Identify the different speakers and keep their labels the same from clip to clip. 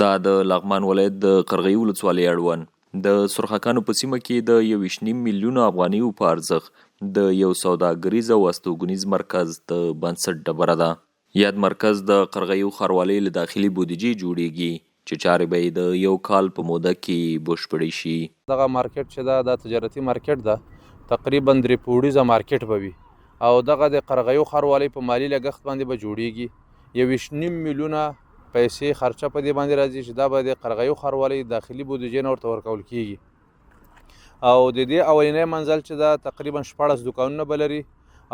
Speaker 1: دا د لغمان ولایت د قرغیو ولسوالۍ اړوند د سرخکانو په سیمه کې د 1.5 میلیون افغانیو په ارزښت د یو سوداګریز او استوګنیز مرکز د بنسټ ډبره ده. یاد مرکز د قرغیو ښاروالۍ له داخلي بودیجې جوړیږي چې چارې به یې د یو کال په موده کې بشپړې شي.
Speaker 2: دغه مارکیټ چې دا د تجارتي مارکیټ ده، تقریبا 3 پوړیزه مارکیټ به وي او دغه د قرغیو ښاروالۍ په مالی لګښت باندې به جوړیږي. 1.5 میلیونه پیسې خرچه په دې باندې راځي چې دا به د قرغیو ښاروالۍ داخلي بودیجې نه ورته ورکول کیږي. او د دې اولنی منزل چې دا تقریبا 14 دوکانونه به لري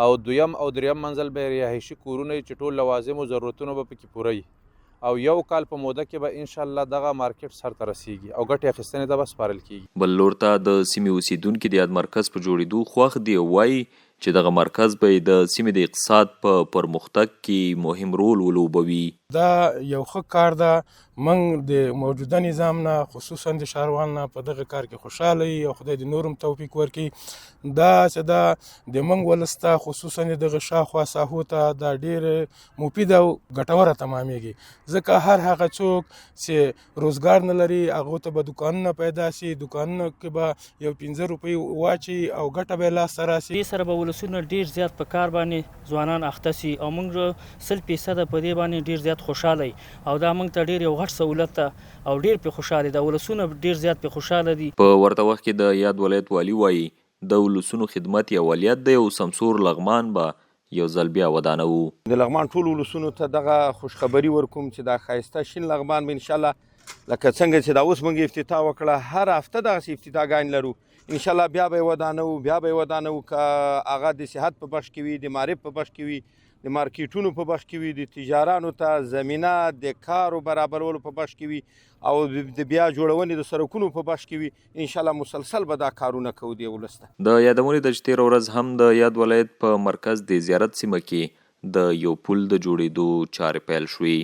Speaker 2: او دویم او دریم منزل به رهایشي کورونه چې ټول لوازم او ضرورتونه به پکې پوره وي او یو کال په موده کې به ان شاء الله دغه مارکیټ سرته رسیږي او ګټې اخیستنې ته به سپارل کیږي.
Speaker 1: بل لور ته د سیمې اوسیدونکو د یاد مرکز په جوړېدو خوښ دي، وایي چې دغه مرکز به د سیمې د اقتصاد په پرمختګ کې مهم رول ولوبوي.
Speaker 3: دا یو ښه کار ده. موږ د موجوده نظام نه خصوصا د ښاروال نه په دغه کار کې خوشحاله یو، خدای دې نورم توفیق ورکړي. دا چې دا د موږ ولس ته خصوصا دغه شاوخوا ساحو ته دا ډېر مفید او ګټوره تمامیږي، ځکه هر هغه څوک چې روزګار نه لري هغو ته به دوکانونه پیدا شي، دوکانونو کې به یو 15 روپۍ واچي او ګټه به یې لاسته راسي.
Speaker 4: دې سره به ولسونه ډېر زیات په کار باندې ځوانان اخته سي او موږ 100% په دې باندې ډېر زیات خوشحاله او دا موږ ته ډېر یو غټ سهولت ده او ډېر پې خوشحاله ده. ولسونه ډېر زیات پې خوشحاله دي.
Speaker 1: په ورته وخت کې د یاد ولایت والي وایي د ولسونو خدمت یې اولویت دی او سمسور لغمان به یو ځل بیا ودانوو.
Speaker 5: د لغمان ټول ولسونو ته دغه خوشخبري ورکوم چې دا ښایسته شین لغمان به انشاءالله لکه څنګه چې دا اوس موږ افتتاح وکړه، هر هفته دغسې افتتاحګانې لرو انشاءالله، بیا به یې ودانوو که هغه د صحت په بخش کې وي، د معرف په بخش کې وي، د مارکیټونو په بخش کې وي، د تجارانو ته زمینه د کارو برابرولو په بخش کې وي او د بیا جوړونې د سړکونو په بخش کې وي. انشاءالله مسلسل به دا کارونه کوو دې ولس ته.
Speaker 1: د یادونې د چې تېره ورځ هم د یاد ولایت په مرکز د زیارت سیمه کې د یو پل د جوړېدو چارې پیل شوې.